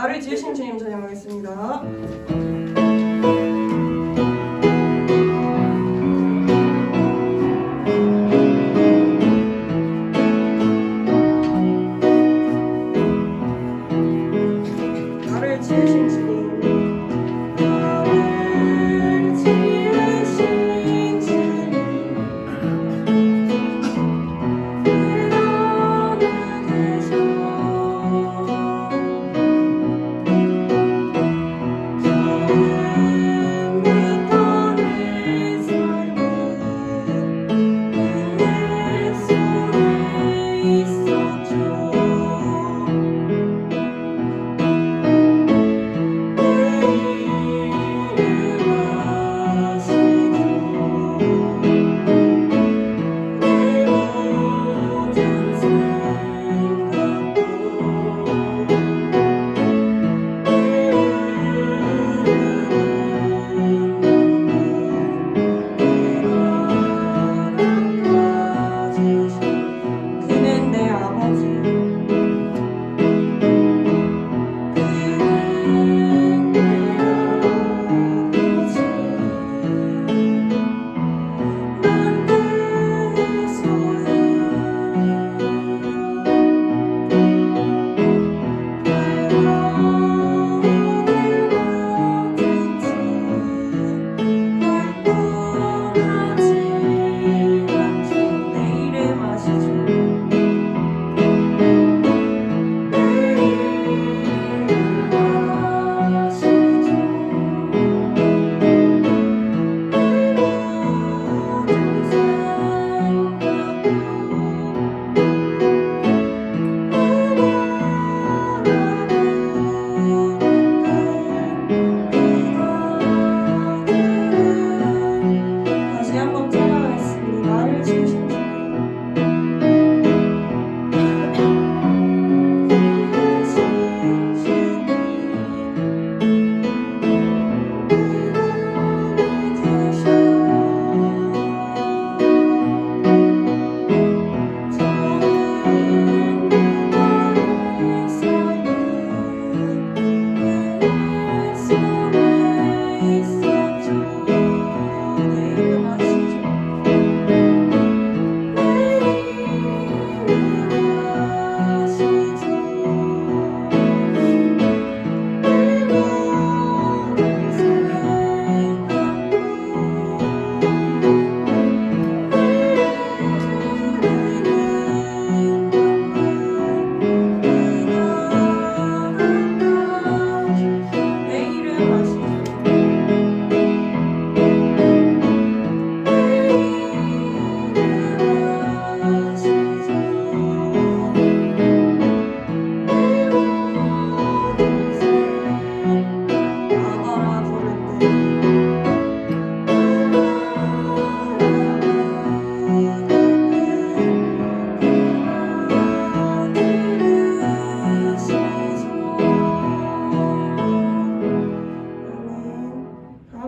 나를 지으신 주님 찬양하겠습니다. 나를 지으신 주님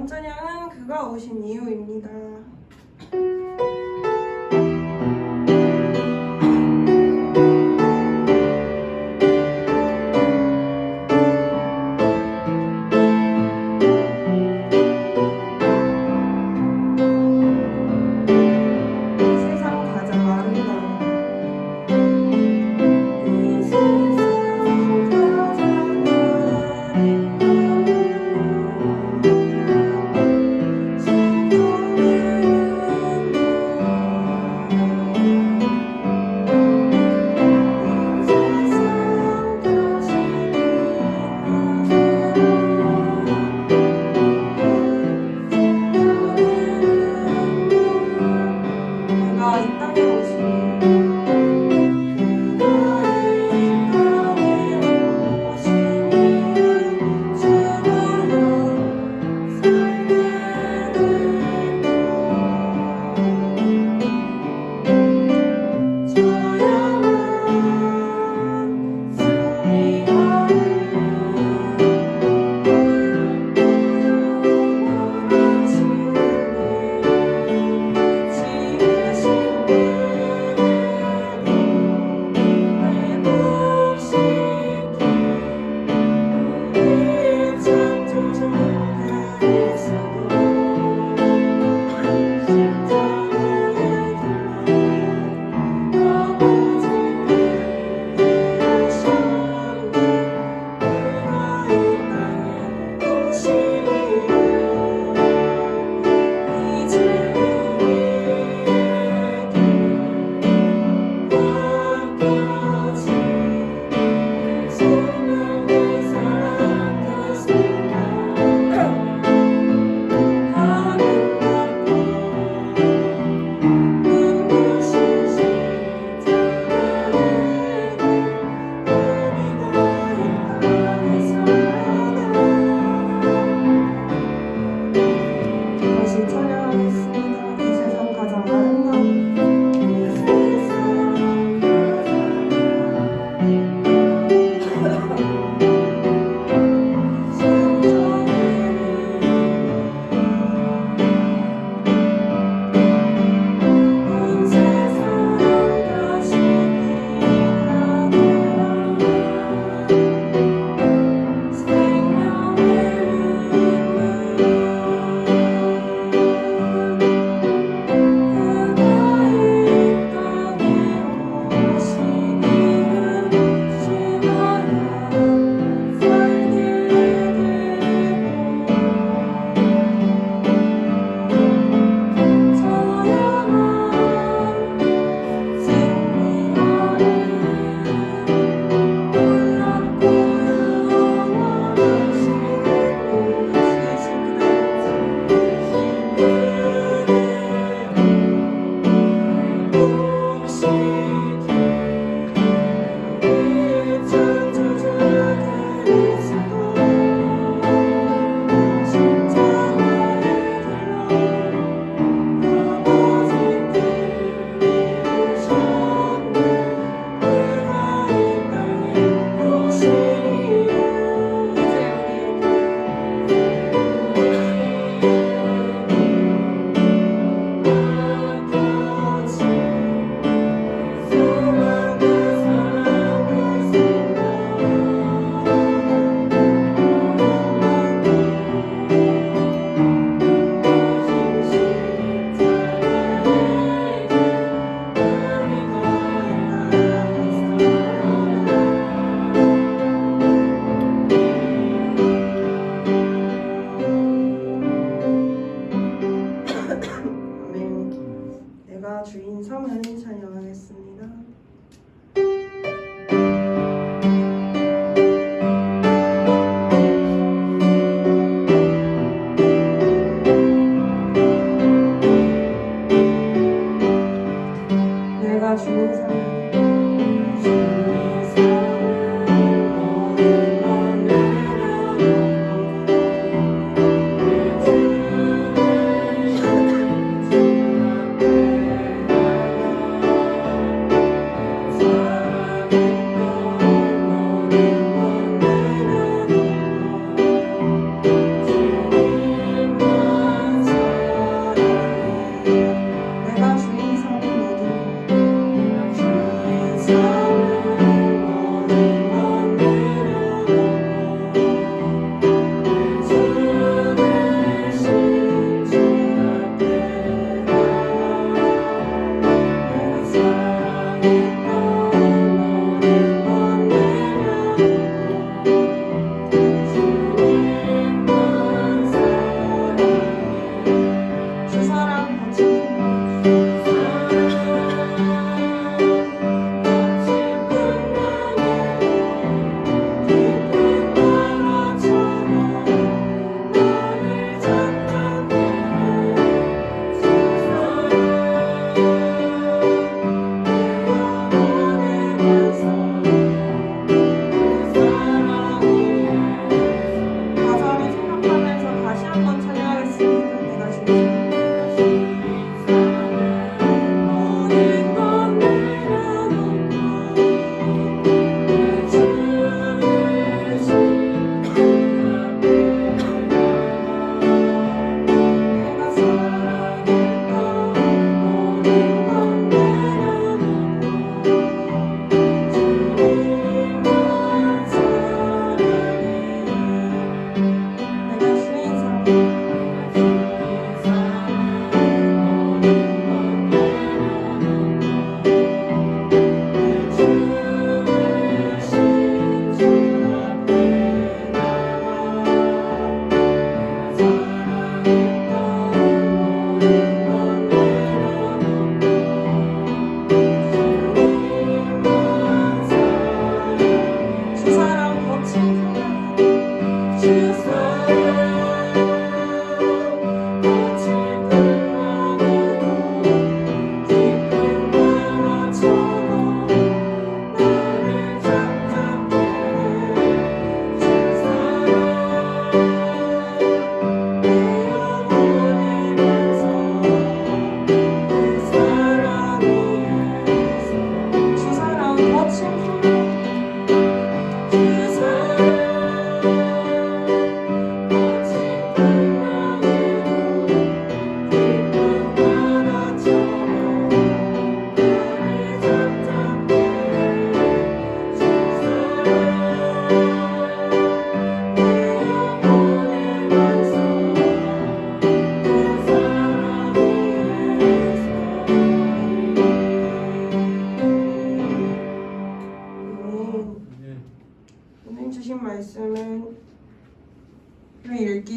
찬양은 그가 오신 이유입니다.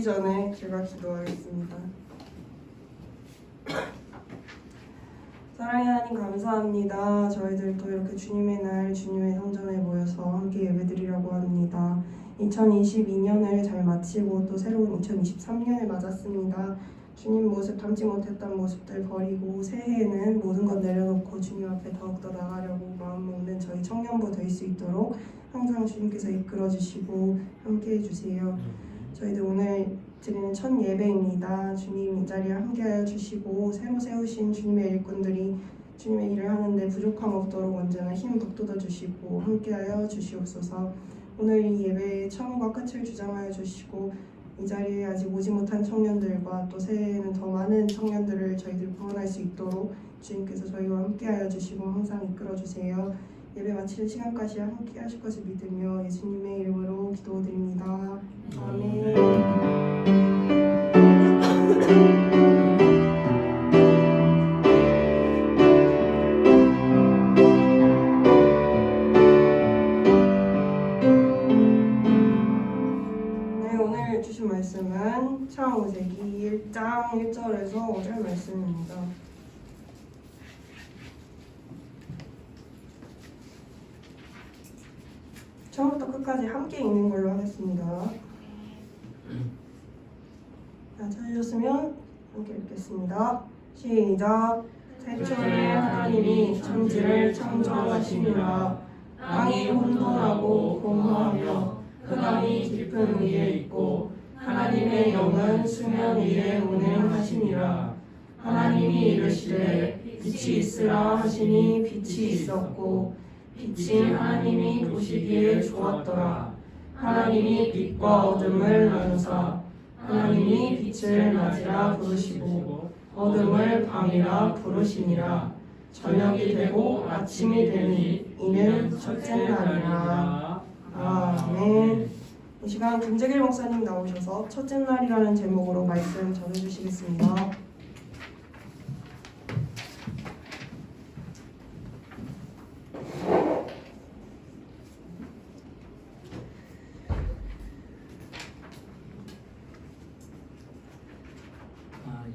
보기 전에 제가 기도하겠습니다. 사랑의 하나님 감사합니다. 저희들도 이렇게 주님의 날 주님의 성전에 모여서 함께 예배드리려고 합니다. 2022년을 잘 마치고 또 새로운 2023년을 맞았습니다. 주님 모습 담지 못했던 모습들 버리고 새해에는 모든 것 내려놓고 주님 앞에 더욱더 나가려고 마음 먹는 저희 청년부 될 수 있도록 항상 주님께서 이끌어 주시고 함께 해주세요. 저희들 오늘 드리는 첫 예배입니다. 주님 이 자리에 함께하여 주시고 새로 세우신 주님의 일꾼들이 주님의 일을 하는데 부족함 없도록 언제나 힘 북돋아 주시고 함께하여 주시옵소서. 오늘 이 예배의 처음과 끝을 주장하여 주시고 이 자리에 아직 오지 못한 청년들과 또 새해에는 더 많은 청년들을 저희들 구원할 수 있도록 주님께서 저희와 함께하여 주시고 항상 이끌어 주세요. 예배 마치는 시간까지 함께 하실 것을 믿으며 예수님의 이름으로 기도드립니다. 아멘. 네, 오늘 주신 말씀은 창세기 1장 1절에서 5절 말씀입니다. 처음부터 끝까지 함께 읽는 걸로 하겠습니다. 찾으셨으면 함께 읽겠습니다. 시작. 태초에 하나님이 천지를 창조하시니라. 땅이 혼돈하고 공허하며 흑암이 깊은 위에 있고 하나님의 영은 수면 위에 운행하시니라. 하나님이 이르시되 빛이 있으라 하시니 빛이 있었고 빛이 하나님이 보시기에 좋았더라. 하나님이 빛과 어둠을 나누사 하나님이 빛을 낮이라 부르시고 어둠을 밤이라 부르시니라. 저녁이 되고 아침이 되니 이는 첫째 날이라. 아멘. 이 시간 김재길 목사님 나오셔서 첫째 날이라는 제목으로 말씀 전해주시겠습니다.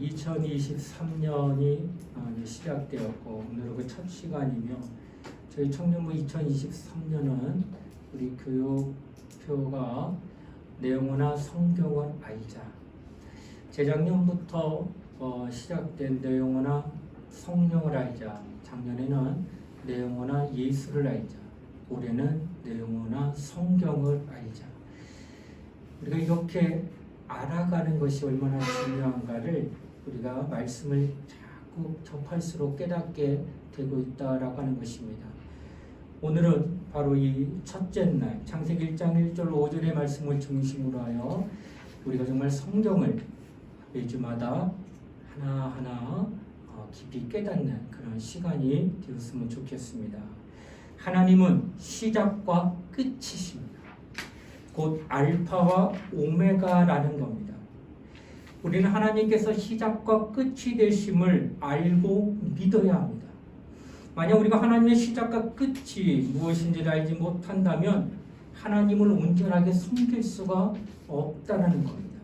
2023년이 시작되었고 오늘은 그 첫 시간이며 저희 청년부 2023년은 우리 교육표가 내용어나 성경을 알자. 재작년부터 시작된 내용어나 성령을 알자. 작년에는 내용어나 예수를 알자. 올해는 내용어나 성경을 알자. 우리가 이렇게 알아가는 것이 얼마나 중요한가를 우리가 말씀을 자꾸 접할수록 깨닫게 되고 있다라고 하는 것입니다. 오늘은 바로 이 첫째 날 창세기 1장 1절 5절의 말씀을 중심으로 하여 우리가 정말 성경을 매주마다 하나하나 깊이 깨닫는 그런 시간이 되었으면 좋겠습니다. 하나님은 시작과 끝이십니다. 곧 알파와 오메가라는 겁니다. 우리는 하나님께서 시작과 끝이 되심을 알고 믿어야 합니다. 만약 우리가 하나님의 시작과 끝이 무엇인지를 알지 못한다면 하나님을 온전하게 섬길 수가 없다는 겁니다.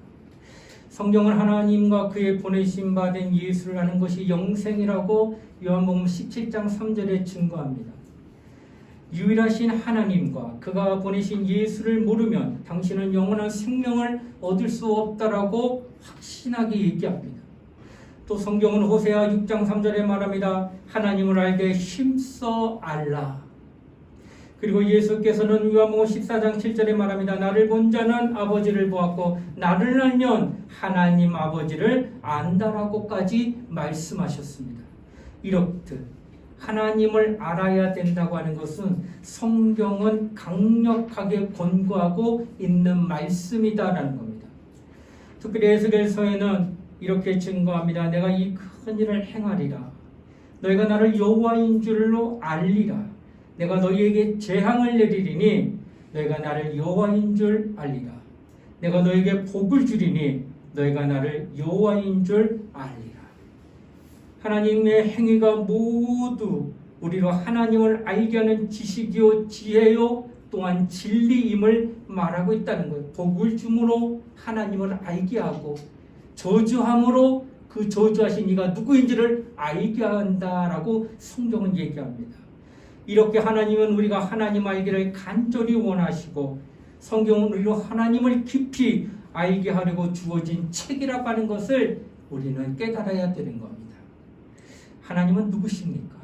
성경은 하나님과 그의 보내심 받은 예수를 아는 것이 영생이라고 요한복음 17장 3절에 증거합니다. 유일하신 하나님과 그가 보내신 예수를 모르면 당신은 영원한 생명을 얻을 수 없다라고 확신하게 얘기합니다. 또 성경은 호세아 6장 3절에 말합니다. 하나님을 알되 힘써 알라. 그리고 예수께서는 요한복음 14장 7절에 말합니다. 나를 본 자는 아버지를 보았고 나를 알면 하나님 아버지를 안다라고까지 말씀하셨습니다. 이렇듯 하나님을 알아야 된다고 하는 것은 성경은 강력하게 권고하고 있는 말씀이다라는 겁니다. 특별히 에스겔서에는 이렇게 증거합니다. 내가 이 큰 일을 행하리라. 너희가 나를 여호와인 줄로 알리라. 내가 너희에게 재앙을 내리리니 너희가 나를 여호와인 줄 알리라. 내가 너희에게 복을 주리니 너희가 나를 여호와인 줄 알리라. 하나님의 행위가 모두 우리로 하나님을 알게 하는 지식이요 지혜요 또한 진리임을 말하고 있다는 거예요. 복을 주므로 하나님을 알게 하고 저주함으로 그 저주하신 이가 누구인지를 알게 한다라고 성경은 얘기합니다. 이렇게 하나님은 우리가 하나님 알기를 간절히 원하시고 성경은 우리로 하나님을 깊이 알게 하려고 주어진 책이라고 하는 것을 우리는 깨달아야 되는 겁니다. 하나님은 누구십니까?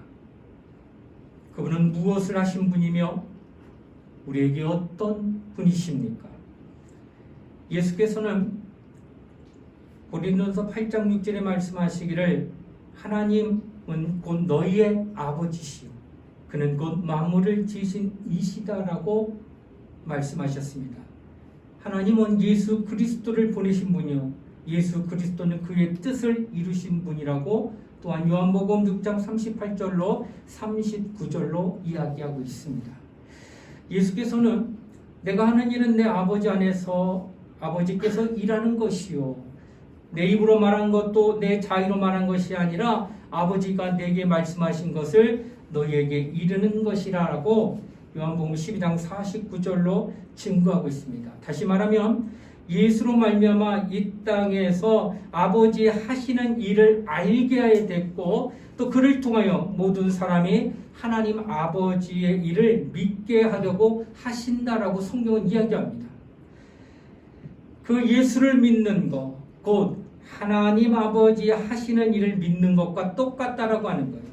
그분은 무엇을 하신 분이며 우리에게 어떤 분이십니까? 예수께서는 고린도서 8장 6절에 말씀하시기를 하나님은 곧 너희의 아버지시오 그는 곧 만물을 지으신 이시다라고 말씀하셨습니다. 하나님은 예수 그리스도를 보내신 분이요 예수 그리스도는 그의 뜻을 이루신 분이라고 또한 요한복음 6장 38절로 39절로 이야기하고 있습니다. 예수께서는 내가 하는 일은 내 아버지 안에서 아버지께서 일하는 것이요 내 입으로 말한 것도 내 자의로 말한 것이 아니라 아버지가 내게 말씀하신 것을 너희에게 이르는 것이라고 요한복음 12장 49절로 증거하고 있습니다. 다시 말하면 예수로 말미암아 이 땅에서 아버지 하시는 일을 알게 하야 됐고 또 그를 통하여 모든 사람이 하나님 아버지의 일을 믿게 하려고 하신다라고 성경은 이야기합니다. 그 예수를 믿는 것, 곧 하나님 아버지 하시는 일을 믿는 것과 똑같다라고 하는 거예요.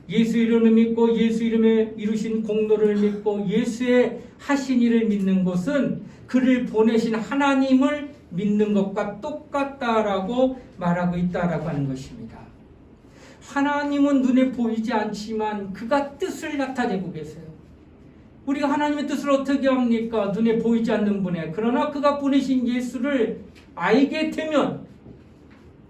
예수 이름을 믿고 예수 이름에 이루신 공로를 믿고 예수의 하신 일을 믿는 것은 그를 보내신 하나님을 믿는 것과 똑같다라고 말하고 있다라고 하는 것입니다. 하나님은 눈에 보이지 않지만 그가 뜻을 나타내고 계세요. 우리가 하나님의 뜻을 어떻게 합니까? 눈에 보이지 않는 분에. 그러나 그가 보내신 예수를 알게 되면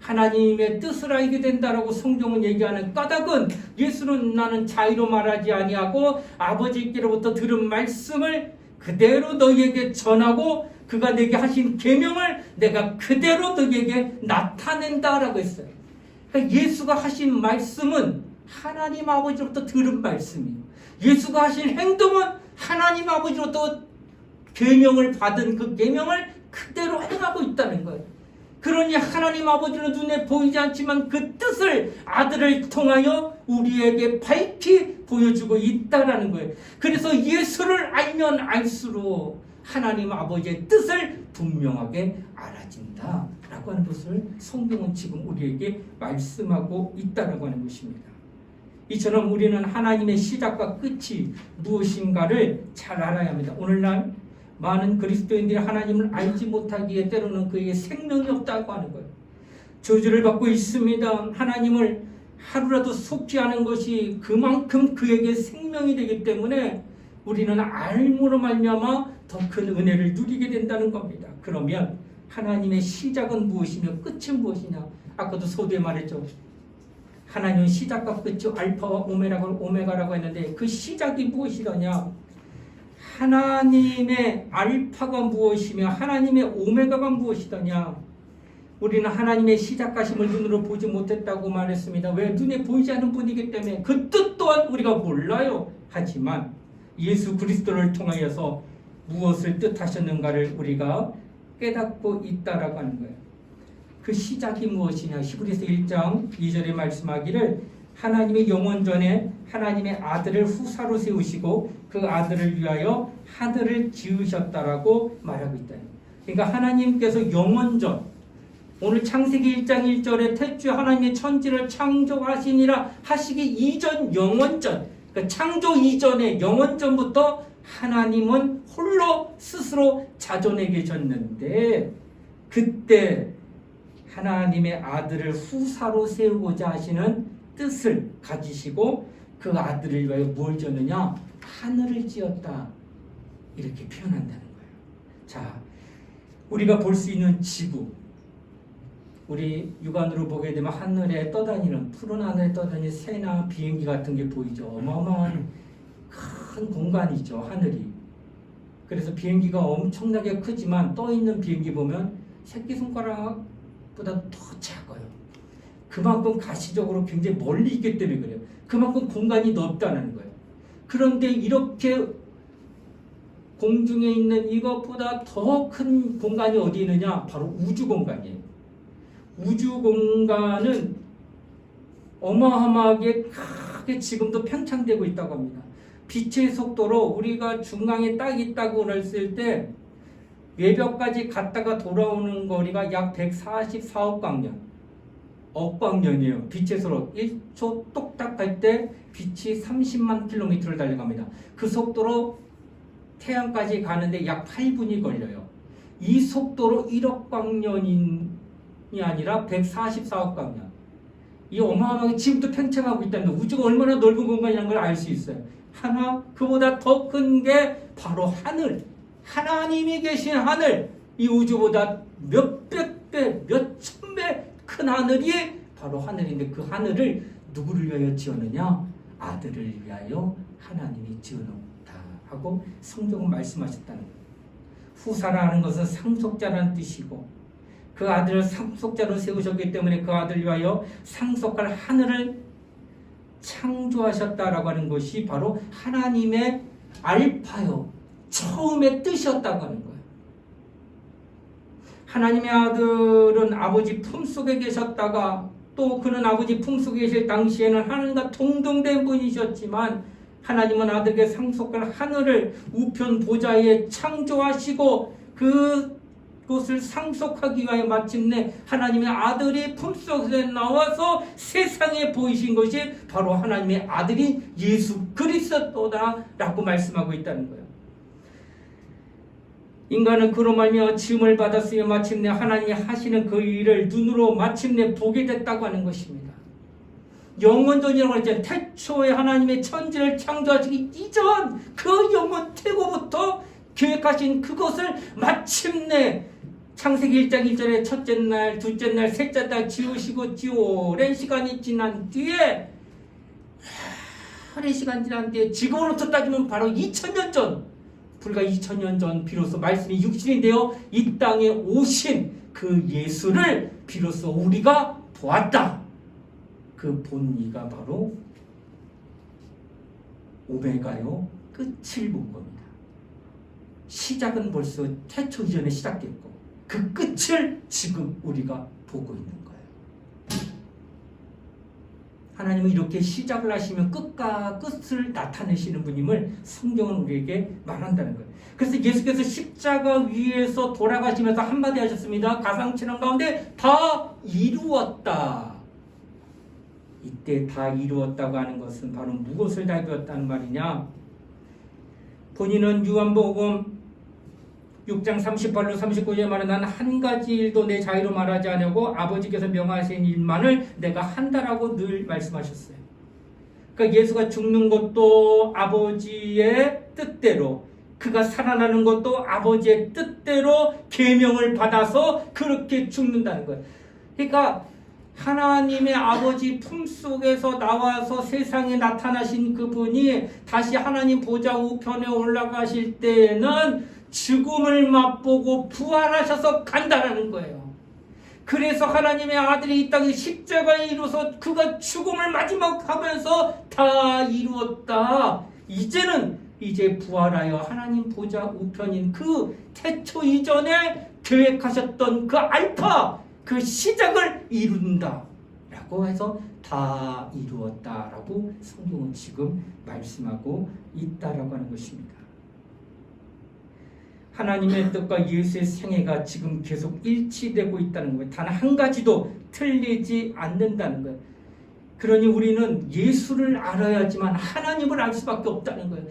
하나님의 뜻을 알게 된다라고 성경은 얘기하는 까닭은 예수는 나는 자의로 말하지 아니하고 아버지께로부터 들은 말씀을 그대로 너희에게 전하고 그가 내게 하신 계명을 내가 그대로 너희에게 나타낸다라고 했어요. 그러니까 예수가 하신 말씀은 하나님 아버지로부터 들은 말씀이에요. 예수가 하신 행동은 하나님 아버지로부터 계명을 받은 그 계명을 그대로 행하고 있다는 거예요. 그러니 하나님 아버지는 눈에 보이지 않지만 그 뜻을 아들을 통하여 우리에게 밝히 보여주고 있다라는 거예요. 그래서 예수를 알면 알수록 하나님 아버지의 뜻을 분명하게 알아진다라고 하는 것을 성경은 지금 우리에게 말씀하고 있다라고 하는 것입니다. 이처럼 우리는 하나님의 시작과 끝이 무엇인가를 잘 알아야 합니다. 오늘날 많은 그리스도인들이 하나님을 알지 못하기에 때로는 그에게 생명이 없다고 하는 거예요. 저주를 받고 있습니다. 하나님을 하루라도 속지 않은 것이 그만큼 그에게 생명이 되기 때문에 우리는 알므로 말미암아 더 큰 은혜를 누리게 된다는 겁니다. 그러면 하나님의 시작은 무엇이며 끝은 무엇이냐? 아까도 서두에 말했죠. 하나님은 시작과 끝이 알파와 오메가라고 했는데 그 시작이 무엇이더냐? 하나님의 알파가 무엇이며 하나님의 오메가가 무엇이더냐? 우리는 하나님의 시작하심을 눈으로 보지 못했다고 말했습니다. 왜? 눈에 보이지 않는 분이기 때문에 그 뜻 또한 우리가 몰라요. 하지만 예수 그리스도를 통하여서 무엇을 뜻하셨는가를 우리가 깨닫고 있다라고 하는 거예요. 그 시작이 무엇이냐? 히브리서 1장 2절에 말씀하기를 하나님의 영원전에 하나님의 아들을 후사로 세우시고 그 아들을 위하여 하늘을 지으셨다라고 말하고 있다. 그러니까 하나님께서 영원전, 오늘 창세기 1장 1절에 태초에 하나님의 천지를 창조하시니라 하시기 이전 영원전, 그러니까 창조 이전의 영원전부터 하나님은 홀로 스스로 자존해 계셨는데 그때 하나님의 아들을 후사로 세우고자 하시는 뜻을 가지시고 그 아들을 위하여 뭘 지었느냐? 하늘을 지었다. 이렇게 표현한다는 거예요. 자, 우리가 볼 수 있는 지구, 우리 육안으로 보게 되면 하늘에 떠다니는, 푸른 하늘에 떠다니는 새나 비행기 같은 게 보이죠. 어마어마한 큰 공간이죠, 하늘이. 그래서 비행기가 엄청나게 크지만 떠 있는 비행기 보면 새끼손가락보다 더 작아요. 그만큼 가시적으로 굉장히 멀리 있기 때문에 그래요. 그만큼 공간이 넓다는 거예요. 그런데 이렇게 공중에 있는 이것보다 더 큰 공간이 어디 있느냐? 바로 우주 공간이에요. 우주 공간은 어마어마하게 크게 지금도 팽창되고 있다고 합니다. 빛의 속도로 우리가 중앙에 딱 있다고 했을 때 외벽까지 갔다가 돌아오는 거리가 약 144억 광년. 억광년이에요. 빛의 속도 1초 똑딱 할 때 빛이 30만 킬로미터를 달려갑니다. 그 속도로 태양까지 가는데 약 8분이 걸려요. 이 속도로 1억 광년이 아니라 144억 광년. 이 어마어마하게 지금도 팽창하고 있다는 거. 우주가 얼마나 넓은 공간이라는 걸 알 수 있어요. 하나, 그보다 더 큰 게 바로 하늘. 하나님이 계신 하늘. 이 우주보다 몇백 배, 몇천 배 큰 하늘이 바로 하늘인데 그 하늘을 누구를 위하여 지었느냐? 아들을 위하여 하나님이 지어놓다 하고 성경은 말씀하셨다는 거예요. 후사라는 것은 상속자라는 뜻이고 그 아들을 상속자로 세우셨기 때문에 그 아들을 위하여 상속할 하늘을 창조하셨다라고 하는 것이 바로 하나님의 알파요 처음의 뜻이었다고 하는 거예요. 하나님의 아들은 아버지 품속에 계셨다가 또 그는 아버지 품속에 계실 당시에는 하나님과 동등된 분이셨지만 하나님은 아들에게 상속할 하늘을 우편 보좌에 창조하시고 그것을 상속하기 위하여 마침내 하나님의 아들이 품속에서 나와서 세상에 보이신 것이 바로 하나님의 아들인 예수 그리스도다라고 말씀하고 있다는 거예요. 인간은 그로 말미암아 지음을 받았으며 마침내 하나님이 하시는 그 일을 눈으로 마침내 보게 됐다고 하는 것입니다. 영원전이라고 했잖아요. 태초에 하나님의 천지를 창조하시기 이전 그 영원 태고부터 계획하신 그것을 마침내 창세기 1장 1절에 첫째 날, 둘째 날, 셋째 날 지으시고 오랜 시간이 지난 뒤에 오랜 시간 지난 뒤에 지금으로부터 따지면 바로 2000년 전 불과 2000년 전 비로소 말씀이 육신이 되어 이 땅에 오신 그 예수를 비로소 우리가 보았다. 그 본 이가 바로 오메가요 끝을 본 겁니다. 시작은 벌써 태초 이전에 시작됐고 그 끝을 지금 우리가 보고 있는 거예요. 하나님은 이렇게 시작을 하시면 끝과 끝을 나타내시는 분임을 성경은 우리에게 말한다는 거예요. 그래서 예수께서 십자가 위에서 돌아가시면서 한마디 하셨습니다. 가상천왕 가운데 다 이루었다. 이때 다 이루었다고 하는 것은 바로 무엇을 다 이루었다는 말이냐? 본인은 요한복음 6장 38로 39절에 말해 나는 한 가지 일도 내 자유로 말하지 않으고 아버지께서 명하신 일만을 내가 한다라고 늘 말씀하셨어요. 그러니까 예수가 죽는 것도 아버지의 뜻대로 그가 살아나는 것도 아버지의 뜻대로 계명을 받아서 그렇게 죽는다는 거예요. 그러니까 하나님의 아버지 품속에서 나와서 세상에 나타나신 그분이 다시 하나님 보좌 우편에 올라가실 때에는 죽음을 맛보고 부활하셔서 간다라는 거예요. 그래서 하나님의 아들이 이 땅에 십자가에 이루어서 그가 죽음을 마지막 하면서 다 이루었다. 이제 부활하여 하나님 보좌 우편인 그 태초 이전에 계획하셨던 그 알파 그 시작을 이룬다 라고 해서 다 이루었다라고 성경은 지금 말씀하고 있다라고 하는 것입니다. 하나님의 뜻과 예수의 생애가 지금 계속 일치되고 있다는 거예요. 단 한 가지도 틀리지 않는다는 거예요. 그러니 우리는 예수를 알아야지만 하나님을 알 수밖에 없다는 거예요.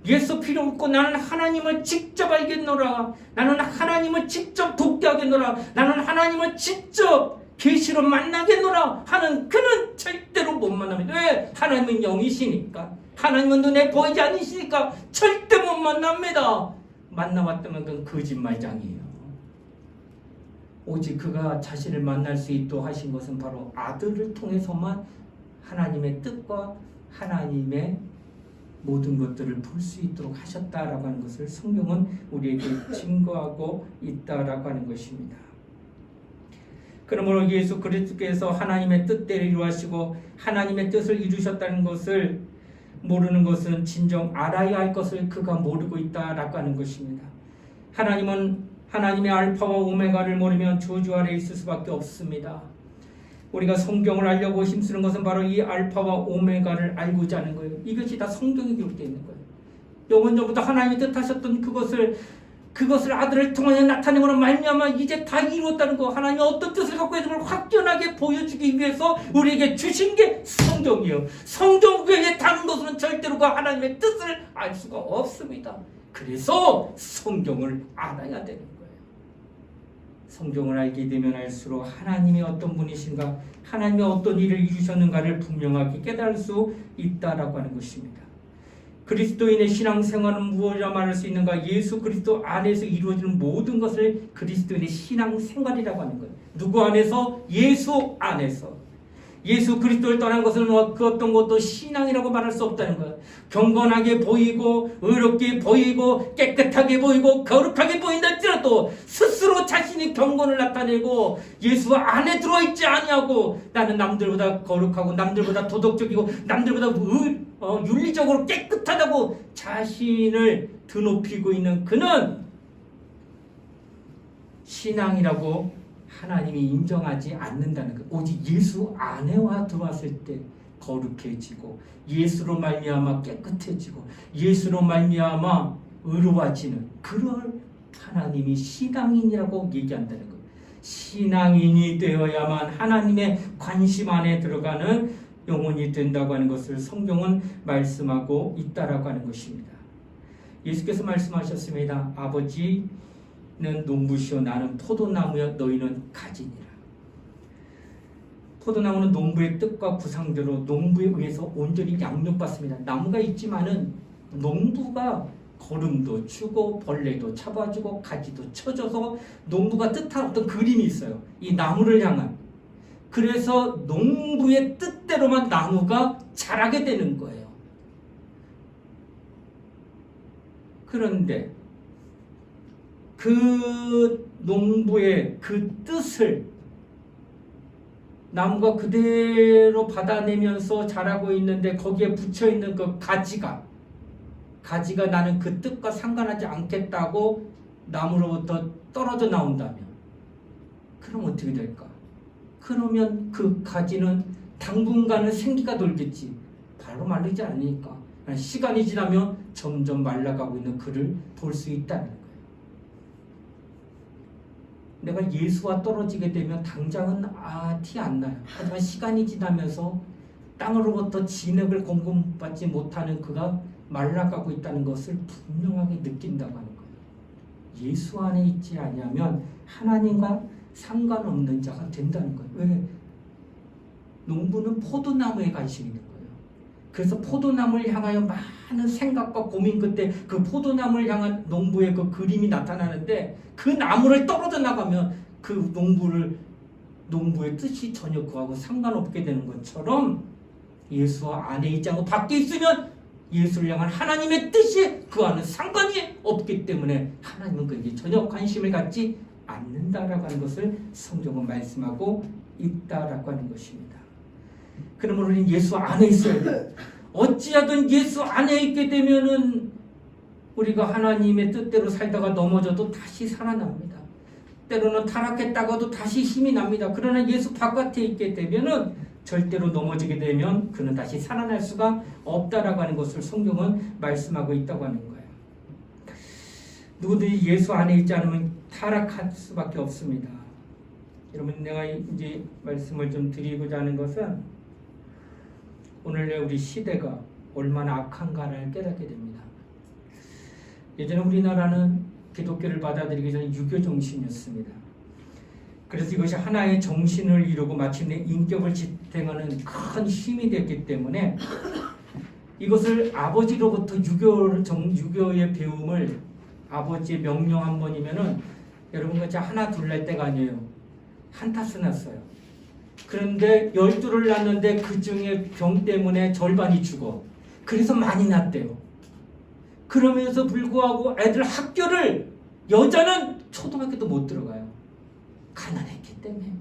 예수 필요 없고 나는 하나님을 직접 알겠노라. 나는 하나님을 직접 돕게 하겠노라. 나는 하나님을 직접 계시로 만나겠노라 하는 그는 절대로 못 만납니다. 왜? 하나님은 영이시니까. 하나님은 눈에 보이지 않으시니까 절대 못 만납니다. 만나봤다면 그건 거짓말장이에요. 오직 그가 자신을 만날 수 있도록 하신 것은 바로 아들을 통해서만 하나님의 뜻과 하나님의 모든 것들을 볼 수 있도록 하셨다라고 하는 것을 성경은 우리에게 증거하고 있다라고 하는 것입니다. 그러므로 예수 그리스도께서 하나님의 뜻대로 이루하시고 하나님의 뜻을 이루셨다는 것을 모르는 것은 진정 알아야 할 것을 그가 모르고 있다라고 하는 것입니다. 하나님은 하나님의 알파와 오메가를 모르면 저주 아래에 있을 수밖에 없습니다. 우리가 성경을 알려고 힘쓰는 것은 바로 이 알파와 오메가를 알고자 하는 거예요. 이것이 다 성경에 기록되어 있는 거예요. 영원 전부터 하나님이 뜻하셨던 그것을 아들을 통하여 나타내므로 말미암아 이제 다 이루었다는 거, 하나님이 어떤 뜻을 갖고 있는 걸 확연하게 보여주기 위해서 우리에게 주신 게 성경이에요. 성경 외에 다른 것은 절대로 그 하나님의 뜻을 알 수가 없습니다. 그래서 성경을 알아야 되는 거예요. 성경을 알게 되면 알수록 하나님이 어떤 분이신가, 하나님이 어떤 일을 이루셨는가를 분명하게 깨달을 수 있다라고 하는 것입니다. 그리스도인의 신앙생활은 무엇이라 말할 수 있는가? 예수 그리스도 안에서 이루어지는 모든 것을 그리스도인의 신앙생활이라고 하는 거예요. 누구 안에서? 예수 안에서. 예수 그리스도를 떠난 것은 그 어떤 것도 신앙이라고 말할 수 없다는 거예요. 경건하게 보이고 의롭게 보이고 깨끗하게 보이고 거룩하게 보인다 할지라도 스스로 자신이 경건을 나타내고 예수 안에 들어있지 아니하고 나는 남들보다 거룩하고 남들보다 도덕적이고 남들보다 윤리적으로 깨끗하다고 자신을 드높이고 있는 그는 신앙이라고 하나님이 인정하지 않는다는 것. 오직 예수 안에와 들어왔을 때 거룩해지고 예수로 말미암아 깨끗해지고 예수로 말미암아 의로워지는 그럴 하나님이 신앙인이라고 얘기한다는 것. 신앙인이 되어야만 하나님의 관심 안에 들어가는 영혼이 된다고 하는 것을 성경은 말씀하고 있다라고 하는 것입니다. 예수께서 말씀하셨습니다. 아버지는 농부시오 나는 포도나무여 너희는 가지니라. 포도나무는 농부의 뜻과 구상대로 농부에 의해서 온전히 양육받습니다. 나무가 있지만은 농부가 거름도 주고 벌레도 잡아주고 가지도 쳐줘서 농부가 뜻한 어떤 그림이 있어요. 이 나무를 향한. 그래서 농부의 뜻대로만 나무가 자라게 되는 거예요. 그런데 그 농부의 그 뜻을 나무가 그대로 받아내면서 자라고 있는데 거기에 붙여있는 그 가지가 나는 그 뜻과 상관하지 않겠다고 나무로부터 떨어져 나온다면 그럼 어떻게 될까? 그러면 그 가지는 당분간은 생기가 돌겠지 바로 마르지 않으니까 시간이 지나면 점점 말라가고 있는 그를 볼 수 있다는 거예요. 내가 예수와 떨어지게 되면 당장은 티 안 나요. 하지만 시간이 지나면서 땅으로부터 진흙을 공급받지 못하는 그가 말라가고 있다는 것을 분명하게 느낀다고 하는 거예요. 예수 안에 있지 아니하면 하나님과 상관없는 자가 된다는 거예요. 왜? 농부는 포도나무에 관심이 있는 거예요. 그래서 포도나무를 향하여 많은 생각과 고민 끝에 그 포도나무를 향한 농부의 그 그림이 나타나는데 그 나무를 떨어져 나가면 그 농부의 뜻이 전혀 그하고 상관없게 되는 것처럼 예수 안에 있지 않고 밖에 있으면 예수를 향한 하나님의 뜻이 그와는 상관이 없기 때문에 하나님은 그에게 전혀 관심을 갖지 않는다라고 하는 것을 성경은 말씀하고 있다라고 하는 것입니다. 그러므로 우리는 예수 안에 있어야 돼요. 어찌하든 예수 안에 있게 되면은 우리가 하나님의 뜻대로 살다가 넘어져도 다시 살아납니다. 때로는 타락했다가도 다시 힘이 납니다. 그러나 예수 바깥에 있게 되면은 절대로 넘어지게 되면 그는 다시 살아날 수가 없다라고 하는 것을 성경은 말씀하고 있다고 하는 거예요. 누구든지 예수 안에 있지 않으면 타락할 수밖에 없습니다. 여러분, 내가 이제 말씀을 좀 드리고자 하는 것은 오늘의 우리 시대가 얼마나 악한가를 깨닫게 됩니다. 예전에 우리나라는 기독교를 받아들이기 전에 유교 정신이었습니다. 그래서 이것이 하나의 정신을 이루고 마침내 인격을 지탱하는 큰 힘이 됐기 때문에 이것을 아버지로부터 유교의 배움을 아버지의 명령 한 번이면은 여러분 같이 하나 둘 날 때가 아니에요. 한타스 났어요. 그런데 12를 낳는데 그 중에 병 때문에 절반이 죽어. 그래서 많이 낳대요. 그러면서 불구하고 애들 학교를 여자는 초등학교도 못 들어가요. 가난했기 때문에.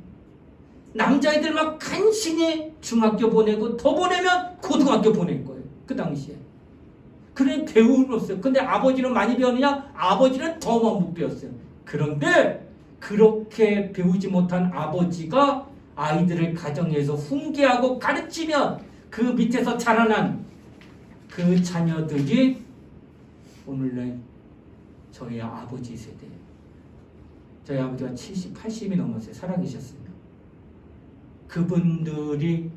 남자애들 막 간신히 중학교 보내고 더 보내면 고등학교 보낼 거예요. 그 당시에. 그래 배우었어요. 근데 아버지는 많이 배웠느냐? 아버지는 더 못 배웠어요. 그런데 그렇게 배우지 못한 아버지가 아이들을 가정에서 훈계하고 가르치면 그 밑에서 자라난 그 자녀들이 오늘날 저희 아버지 세대예요. 저희 아버지가 70, 80이 넘었어요. 살아계셨으면. 그분들이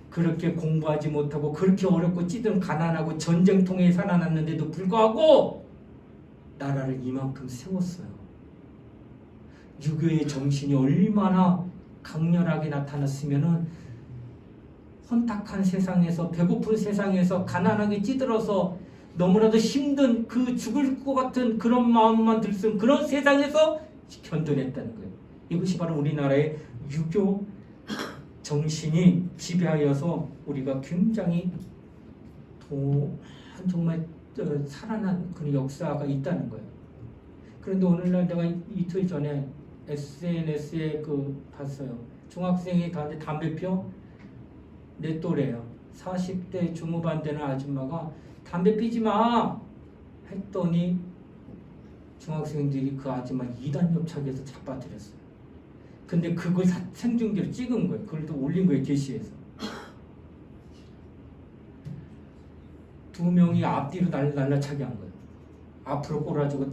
그렇게 공부하지 못하고 그렇게 어렵고 찌든 가난하고 전쟁통에 살아났는데도 불구하고 나라를 이만큼 세웠어요. 유교의 정신이 얼마나 강렬하게 나타났으면은 혼탁한 세상에서 배고픈 세상에서 가난하게 찌들어서 너무나도 힘든 그 죽을 것 같은 그런 마음만 들쓴 그런 세상에서 견뎌냈다는 거예요. 이것이 바로 우리나라의 유교 정신이 지배하여서 우리가 굉장히 정말 살아난 그런 역사가 있다는 거예요. 그런데 오늘날 내가 이틀 전에 SNS에 봤어요. 중학생이 담배 피워? 내 또래요. 40대 중후반 되는 아줌마가 담배 피지 마! 했더니 중학생들이 그 아줌마 2단 옆차기에서 잡아들였어요. 근데 그걸 생중계로 찍은 거예요. 그걸 또 올린 거예요. 게시해서. 두 명이 앞뒤로 날라차기 한 거예요. 앞으로 꼬라지고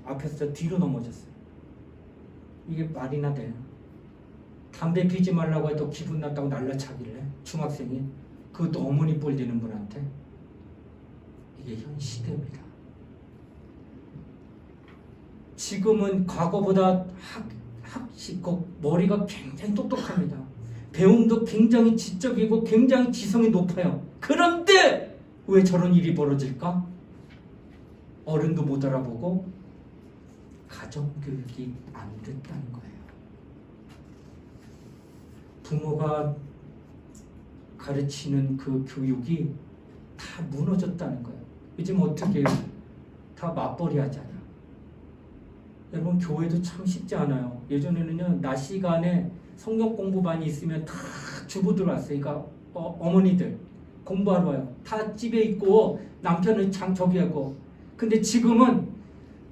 앞에서 뒤로 넘어졌어요. 이게 말이나 돼요? 담배 피지 말라고 해도 기분 났다고 날라차기를 해? 중학생이? 그것도 어머니 뻘 되는 분한테? 이게 현 시대입니다. 지금은 과거보다 머리가 굉장히 똑똑합니다. 배움도 굉장히 지적이고 굉장히 지성이 높아요. 그런데 왜 저런 일이 벌어질까? 어른도 못 알아보고 가정교육이 안 됐다는 거예요. 부모가 가르치는 그 교육이 다 무너졌다는 거예요. 요즘 어떻게 해요? 다 맞벌이 하잖아. 여러분 교회도 참 쉽지 않아요. 예전에는요 낮 시간에 성경 공부반이 있으면 다 주부들 왔어요. 그러니까 어머니들 공부하러 와요. 다 집에 있고 남편은 저기 하고. 근데 지금은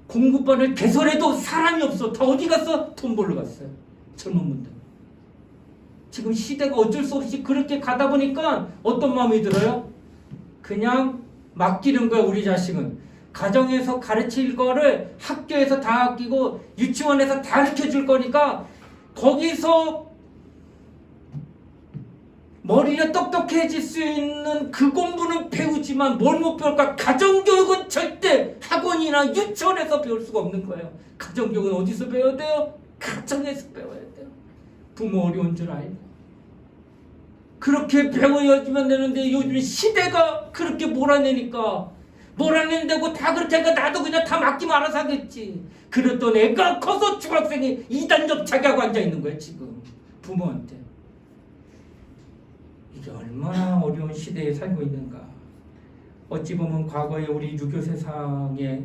공부반을 개설해도 사람이 없어. 다 어디 갔어? 돈 벌러 갔어요. 젊은 분들. 지금 시대가 어쩔 수 없이 그렇게 가다 보니까 어떤 마음이 들어요? 그냥 맡기는 거야. 우리 자식은. 가정에서 가르칠 거를 학교에서 다 아끼고 유치원에서 다 가르쳐줄 거니까 거기서 머리가 똑똑해질 수 있는 그 공부는 배우지만 뭘 못 배울까? 가정교육은 절대 학원이나 유치원에서 배울 수가 없는 거예요. 가정교육은 어디서 배워야 돼요? 가정에서 배워야 돼요. 부모 어려운 줄 알고. 그렇게 배워야지만 되는데 요즘 시대가 그렇게 몰아내니까 몰아낸다고 다 그렇게 하니까 나도 그냥 다 맡기면 알아서 하겠지. 그랬던 애가 커서 중학생이 2단접 자기하고 앉아있는 거야 지금 부모한테. 이게 얼마나 어려운 시대에 살고 있는가. 어찌 보면 과거에 우리 유교 세상에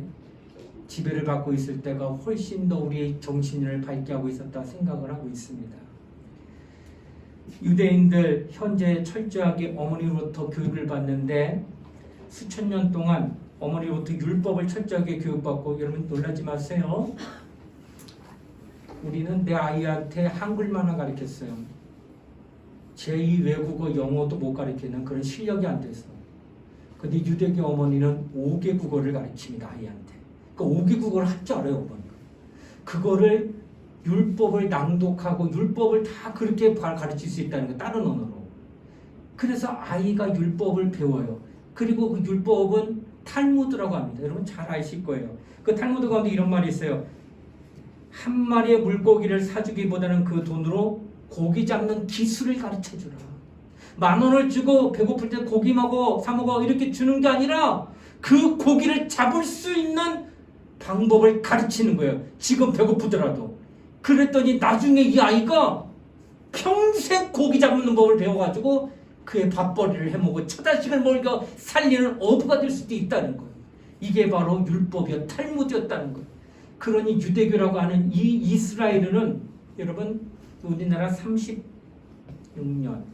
지배를 받고 있을 때가 훨씬 더 우리의 정신을 밝게 하고 있었다 생각을 하고 있습니다. 유대인들 현재 철저하게 어머니로부터 교육을 받는데 수천 년 동안 어머니로부터 율법을 철저하게 교육받고, 여러분 놀라지 마세요. 우리는 내 아이한테 한글만을 가르쳤어요. 제2 외국어 영어도 못 가르치는 그런 실력이 안 돼서. 근데 유대교 어머니는 5개 국어를 가르칩니다 아이한테. 그러니까 5개 국어를 할 줄 알아요 어머니가. 그거를 율법을 낭독하고 율법을 다 그렇게 가르칠 수 있다는 거, 다른 언어로. 그래서 아이가 율법을 배워요. 그리고 그 율법은 탈무드라고 합니다. 여러분 잘 아실 거예요. 그 탈무드 가운데 이런 말이 있어요. 한 마리의 물고기를 사주기보다는 그 돈으로 고기 잡는 기술을 가르쳐주라. 10,000원을 주고 배고플 때 고기 먹어, 사 먹어 이렇게 주는 게 아니라 그 고기를 잡을 수 있는 방법을 가르치는 거예요. 지금 배고프더라도. 그랬더니 나중에 이 아이가 평생 고기 잡는 법을 배워가지고 그의 밥벌이를 해먹고 처자식을 먹여 살리는 어부가 될 수도 있다는 거예요. 이게 바로 율법이었, 탈무드였다는 거예요. 그러니 유대교라고 하는 이 이스라엘은 여러분 우리나라 36년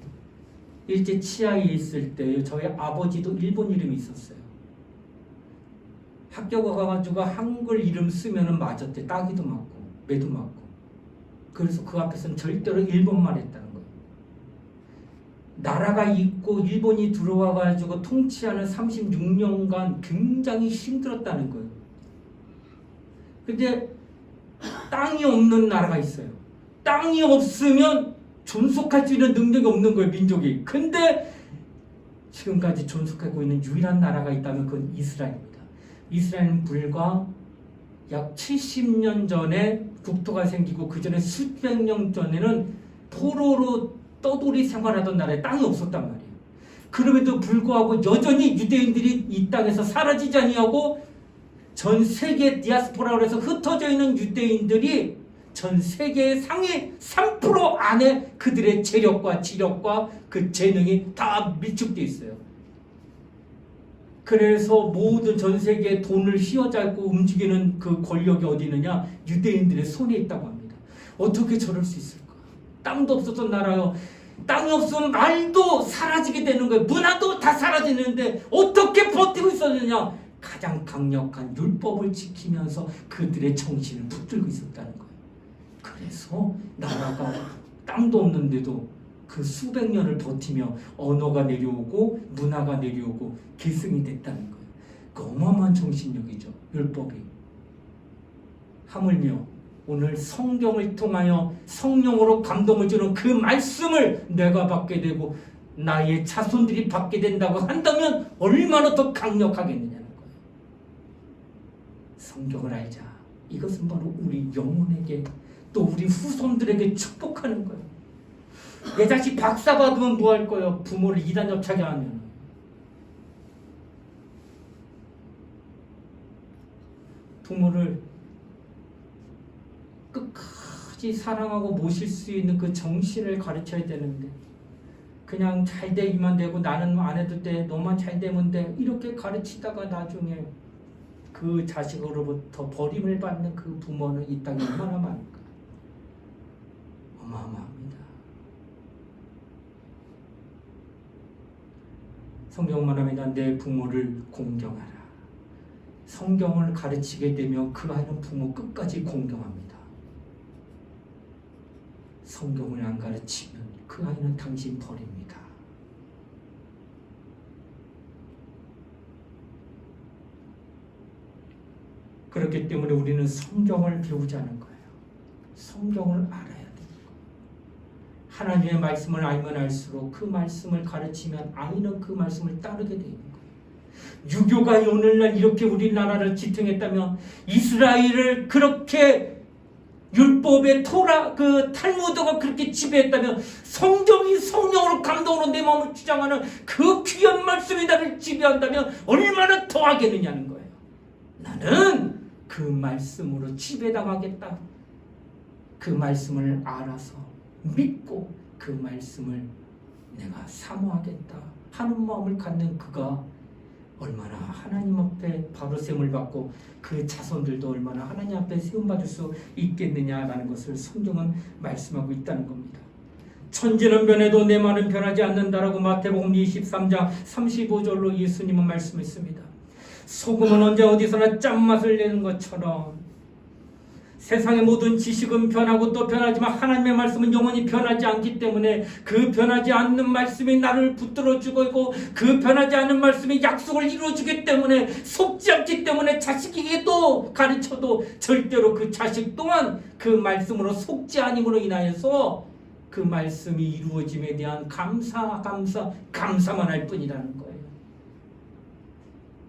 일제 치하에 있을 때 저희 아버지도 일본 이름이 있었어요. 학교 가가지고 한글 이름 쓰면은 맞았대. 따기도 맞고 매도 맞고. 그래서 그 앞에서는 절대로 일본말 했다는 거예요. 나라가 있고 일본이 들어와가지고 통치하는 36년간 굉장히 힘들었다는 거예요. 근데 땅이 없는 나라가 있어요. 땅이 없으면 존속할 수 있는 능력이 없는 거예요, 민족이. 근데 지금까지 존속하고 있는 유일한 나라가 있다면 그건 이스라엘입니다. 이스라엘은 불과 약 70년 전에 국토가 생기고 그 전에 수백 년 전에는 포로로 떠돌이 생활하던 나라에 땅이 없었단 말이에요. 그럼에도 불구하고 여전히 유대인들이 이 땅에서 사라지지 아니하고 전 세계 디아스포라로 해서 흩어져 있는 유대인들이 전 세계의 상위 3% 안에 그들의 재력과 지력과 그 재능이 다 밀축되어 있어요. 그래서 모든 전 세계의 돈을 휘어잡고 움직이는 그 권력이 어디 있느냐? 유대인들의 손에 있다고 합니다. 어떻게 저럴 수 있을까? 땅도 없었던 나라요. 땅이 없으면 말도 사라지게 되는 거예요. 문화도 다 사라지는데 어떻게 버티고 있었느냐? 가장 강력한 율법을 지키면서 그들의 정신을 붙들고 있었다는 거예요. 그래서 나라가 땅도 없는데도 그 수백 년을 버티며 언어가 내려오고 문화가 내려오고 계승이 됐다는 거예요. 그 어마어마한 정신력이죠. 율법이. 하물며 오늘 성경을 통하여 성령으로 감동을 주는 그 말씀을 내가 받게 되고 나의 자손들이 받게 된다고 한다면 얼마나 더 강력하겠느냐는 거예요. 성경을 알자. 이것은 바로 우리 영혼에게 또 우리 후손들에게 축복하는 거예요. 내 자식 박사 받으면 뭐 할 거예요? 부모를 이단 협착에 하면. 부모를 끝까지 사랑하고 모실 수 있는 그 정신을 가르쳐야 되는데 그냥 잘 되기만 되고 나는 안 해도 돼, 너만 잘 되면 돼 이렇게 가르치다가 나중에 그 자식으로부터 버림을 받는 그 부모는 이 땅에 얼마나 많을까? 어마어마합니다. 성경 말합니다. 내 부모를 공경하라. 성경을 가르치게 되면 그 아이는 부모 끝까지 공경합니다. 성경을 안 가르치면 그 아이는 당신 버립니다. 그렇기 때문에 우리는 성경을 배우자는 거예요. 성경을 알아야 돼요. 하나님의 말씀을 알면 알수록 그 말씀을 가르치면 아이는 그 말씀을 따르게 되는 거예요. 유교가 오늘날 이렇게 우리나라를 지탱했다면 이스라엘을 그렇게 율법의 토라 그 탈무드가 그렇게 지배했다면 성경이 성령으로 감동으로 내 마음을 주장하는 그 귀한 말씀이 나를 지배한다면 얼마나 더 하겠느냐는 거예요. 나는 그 말씀으로 지배당하겠다. 그 말씀을 알아서 믿고 그 말씀을 내가 사모하겠다 하는 마음을 갖는 그가 얼마나 하나님 앞에 바로셈을 받고 그 자손들도 얼마나 하나님 앞에 세움받을 수 있겠느냐라는 것을 성경은 말씀하고 있다는 겁니다. 천지는 변해도 내 말은 변하지 않는다라고 마태복음 23장 35절로 예수님은 말씀했습니다. 소금은 언제 어디서나 짠맛을 내는 것처럼 세상의 모든 지식은 변하고 또 변하지만 하나님의 말씀은 영원히 변하지 않기 때문에 그 변하지 않는 말씀이 나를 붙들어주고 있고 그 변하지 않는 말씀이 약속을 이루어주기 때문에 속지 않기 때문에 자식에게도 가르쳐도 절대로 그 자식 또한 그 말씀으로 속지 아님으로 인하여서 그 말씀이 이루어짐에 대한 감사만 할 뿐이라는 거예요.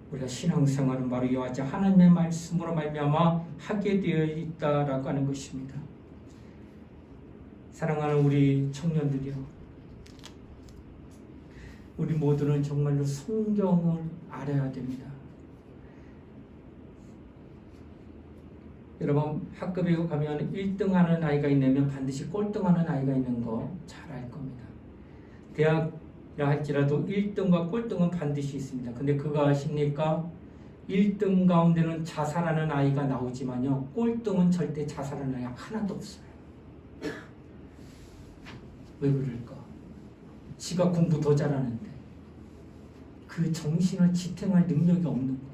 우리가 신앙생활은 바로 이와 같이 하나님의 말씀으로 말미암아 하게 되어 있다라고 하는 것입니다. 사랑하는 우리 청년들이요, 우리 모두는 정말로 성경을 알아야 됩니다. 여러분 학급에 가면 1등하는 아이가 있냐면 반드시 꼴등하는 아이가 있는 거 잘 알 겁니다. 대학이라 할지라도 1등과 꼴등은 반드시 있습니다. 근데 그거 아십니까? 1등 가운데는 자살하는 아이가 나오지만요, 꼴등은 절대 자살하는 아이가 하나도 없어요. 왜 그럴까? 지가 공부 더 잘하는데 그 정신을 지탱할 능력이 없는 거예요.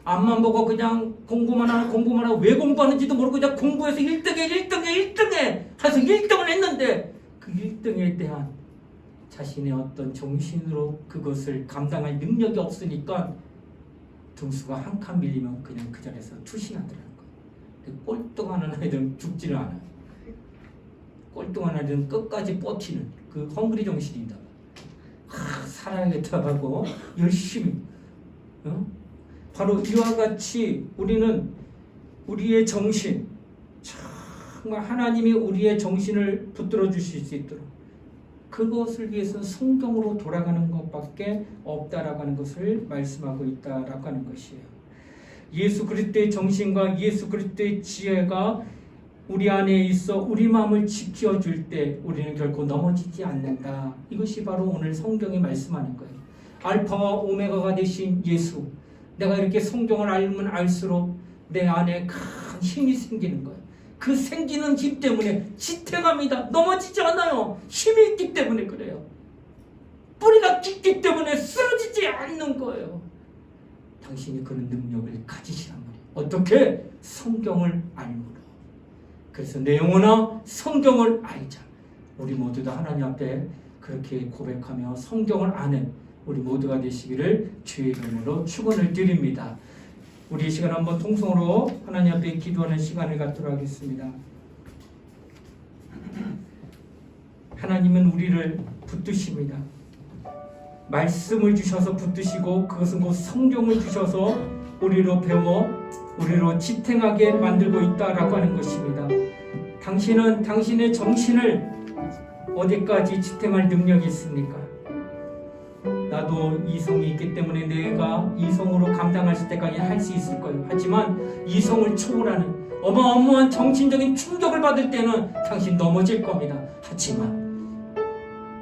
앞만 보고 그냥 공부만 하고 왜 공부하는지도 모르고 그냥 공부해서 1등에 해서 1등을 했는데 그 1등에 대한 자신의 어떤 정신으로 그것을 감당할 능력이 없으니까 등수가 한 칸 밀리면 그냥 그 자리에서 투신하더라는 거예요. 꼴등하는 아이들은 죽지를 않아요. 꼴등하는 아이들은 끝까지 버티는 그 헝그리 정신이다. 살아야겠다 하고 열심히 바로 이와 같이 우리는 우리의 정신, 정말 하나님이 우리의 정신을 붙들어 주실 수 있도록 그것을 위해서 성경으로 돌아가는 것밖에 없다라고 하는 것을 말씀하고 있다라고 하는 것이에요. 예수 그리스도의 정신과 예수 그리스도의 지혜가 우리 안에 있어 우리 마음을 지켜줄 때 우리는 결코 넘어지지 않는다. 이것이 바로 오늘 성경이 말씀하는 거예요. 알파와 오메가가 되신 예수. 내가 이렇게 성경을 알면 알수록 내 안에 큰 힘이 생기는 거예요. 그 생기는 힘 때문에 지탱합니다. 넘어지지 않아요. 힘이 있기 때문에 그래요. 뿌리가 깊기 때문에 쓰러지지 않는 거예요. 당신이 그런 능력을 가지시란 말이에요. 어떻게? 성경을 알므로. 그래서 내 영혼아 성경을 알자. 우리 모두 다 하나님 앞에 그렇게 고백하며 성경을 아는 우리 모두가 되시기를 주의 이름으로 축원을 드립니다. 우리 이 시간 한번 통성으로 하나님 앞에 기도하는 시간을 갖도록 하겠습니다. 하나님은 우리를 붙드십니다. 말씀을 주셔서 붙드시고 그것은 곧 성경을 주셔서 우리로 배워 우리로 지탱하게 만들고 있다라고 하는 것입니다. 당신은 당신의 정신을 어디까지 지탱할 능력이 있습니까? 나도 이성이 있기 때문에 내가 이성으로 감당할 때까지 할 수 있을 거예요. 하지만 이성을 초월하는 어마어마한 정신적인 충격을 받을 때는 당신 넘어질 겁니다. 하지만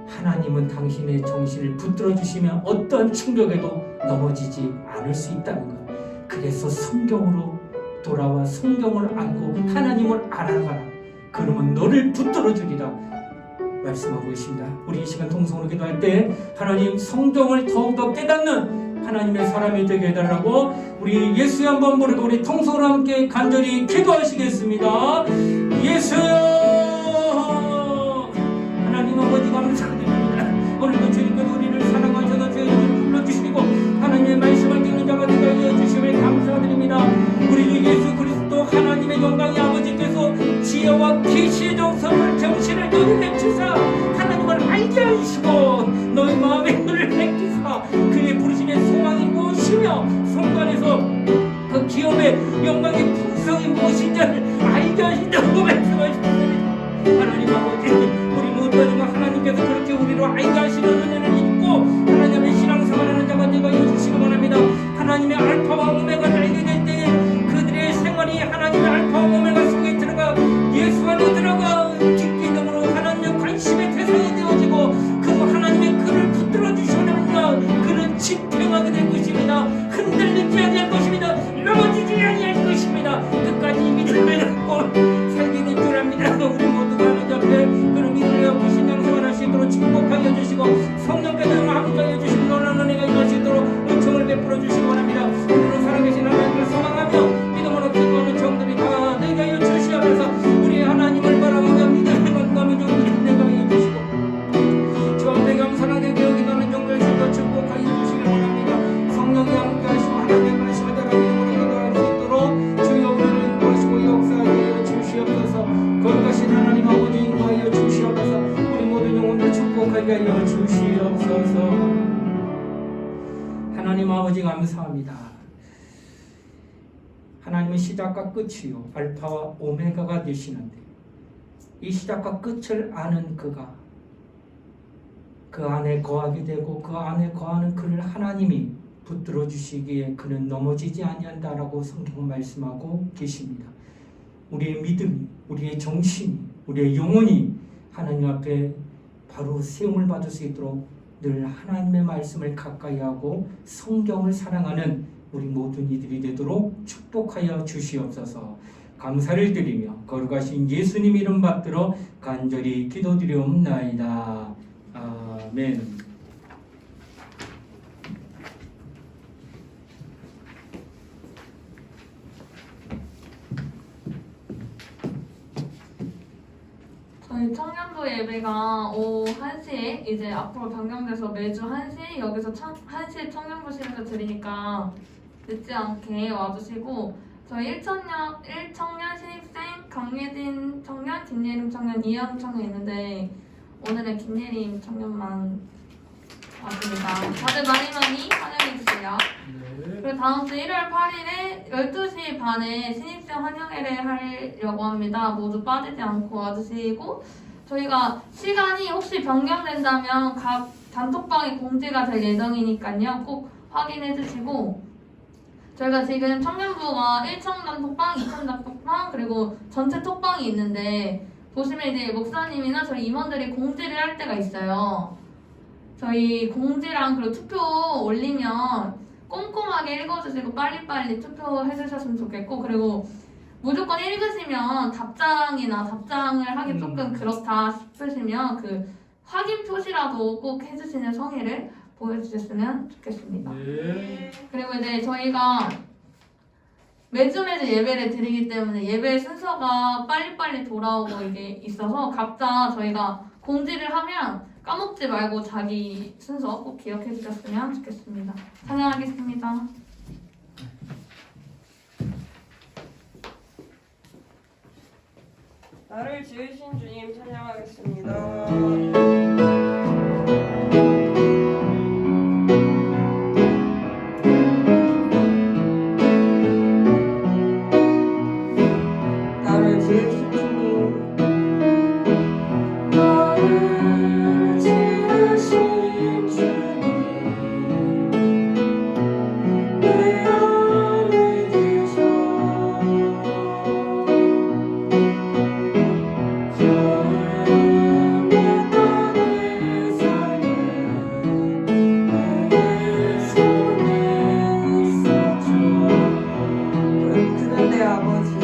하나님은 당신의 정신을 붙들어 주시면 어떤 충격에도 넘어지지 않을 수 있다는 거예요. 그래서 성경으로 돌아와 성경을 알고 하나님을 알아가라. 그러면 너를 붙들어 주리라 말씀하고 계십니다. 우리 이 시간 통성으로 기도할 때 하나님 성경을 더욱더 깨닫는 하나님의 사람이 되게 해달라고 우리 예수의 한번 부르고 우리 통성으로 함께 간절히 기도하시겠습니다. 예수여 하나님 아버지 감사드립니다. 오늘도 주님께서 우리를 사랑하셔서 주의 이름을 불러주시고 하나님의 말씀을 듣는 자가 되게 하여 주심을 감사드립니다. 우리 예수 그리스도 하나님의 영광의 아버지께서 지혜와 계시의 정신을 너희에게 주사 하나님을 알게 하시고 너희 마음의 눈을 밝히사 그의 부르심의 소망이 무엇이며 성관에서 그 기업의 영광의 풍성이 무엇인지를 알게 하신다고 말씀하셨습니다. 하나님 아버지 우리 모두가 정말 하나님께서 그렇게 우리로 알게 하시는 은혜를 입고 하나님의 신앙생활하는 자가 되어 주시기 바랍니다. 하나님의 알파와 오메가를 알게 될 때에 그들의 생활이 하나님의 알파와 오메가 속에 들어가 예수 안에 들어가 깊게 dem으로 하나님의 관심의 대상이 되어지고 그 하나님의 그를 붙들어 주시면 그는 지탱하게 될 것입니다. 흔들리지 아니할 것입니다. 넘어지지 아니할 것입니다. 끝까지 믿음을 갖고 살게 될 줄 압니다. 우리 모두가 하나님 앞에 그런 믿음을 갖고 신앙생활 할 수 있도록 축복하여 주시고 성령께서 함께하여 주시고 너는 은혜가 임할 수 있도록 은총을 베풀어 주시기 바랍니다. 오늘은 살아계신 하나님을 소망하며 믿음으로 기도하는 종들이 다 되게 하여 주시옵소서. 우리 하나님을 바라보며 믿음을 건강하며 종들이 되게 하여 주시고 주 앞에 감사하게 되어 기도하는 종들 주도 축복하여 주시기 바랍니다. 성령이 함께하시고 하나님의 말씀을 따라 믿음으로 기도할 수 있도록 주여 우리를 인도하시고 역사하여 주시옵소서. 거룩하신 하나님 아버지 인도하여 주시옵소서. 우리 모든 영혼들 축복하게 하여 주시옵소서. 하나님 아버지 감사합니다. 하나님은 시작과 끝이요 알파와 오메가가 되시는데 이 시작과 끝을 아는 그가 그 안에 거하게 되고 그 안에 거하는 그를 하나님이 붙들어 주시기에 그는 넘어지지 아니한다라고 성경은 말씀하고 계십니다. 우리의 믿음이 우리의 정신이 우리의 영혼이 하나님 앞에 바로 세움을 받을 수 있도록 늘 하나님의 말씀을 가까이 하고 성경을 사랑하는 우리 모든 이들이 되도록 축복하여 주시옵소서. 감사를 드리며 거룩하신 예수님 이름 받들어 간절히 기도드리옵나이다. 아멘. 저희 청년부 예배가 오후 1시에 이제 앞으로 변경돼서 매주 1시 여기서 1시에 청년부실에서 드리니까 늦지 않게 와주시고 저희 1청년 신입생 강예진 청년, 김예림 청년, 이혜영 청년 있는데 오늘은 김예림 청년만 왔습니다. 다들 많이 환영해주세요. 네. 그리고 다음 주 1월 8일에 12시 반에 신입생 환영회를 하려고 합니다. 모두 빠지지 않고 와주시고 저희가 시간이 혹시 변경된다면 각 단톡방에 공지가 될 예정이니까요. 꼭 확인해 주시고 저희가 지금 청년부가 1청 단톡방, 2청 단톡방 그리고 전체 톡방이 있는데 보시면 이제 목사님이나 저희 임원들이 공지를 할 때가 있어요. 저희 공지랑 그리고 투표 올리면 꼼꼼하게 읽어주시고 빨리빨리 투표해주셨으면 좋겠고 그리고 무조건 읽으시면 답장을 하기 조금 그렇다 싶으시면 그 확인 표시라도 꼭 해주시는 성의를 보여주셨으면 좋겠습니다. 네. 그리고 이제 저희가 매주 예배를 드리기 때문에 예배 순서가 빨리빨리 돌아오고 이게 있어서 각자 저희가 공지를 하면 까먹지 말고 자기 순서 꼭 기억해 주셨으면 좋겠습니다. 찬양하겠습니다. 나를 지으신 주님 찬양하겠습니다. 나를 지으신 주님 나를 지으신 주님 내 안에 계셔 처음 했던 내 삶은 내 손에 있었죠. 그는 내 아버지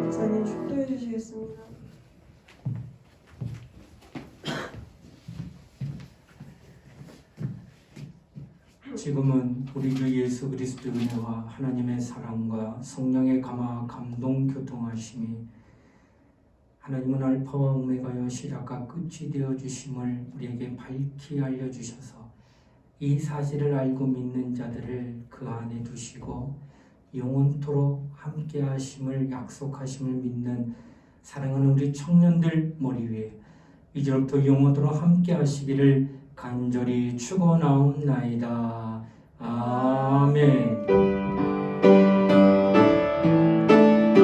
목사님 축도해 주시겠습니다. 지금은 우리 주 예수 그리스도의 은혜와 하나님의 사랑과 성령의 감화 감동 교통하심이 하나님은 알파와 오메가여 시작과 끝이 되어 주심을 우리에게 밝히 알려 주셔서 이 사실을 알고 믿는 자들을 그 안에 두시고 영원토록 함께 하심을 약속하심을 믿는 사랑하는 우리 청년들 머리 위에 이제부터 영원토록 함께 하시기를 간절히 축원하옵나이다. 아멘.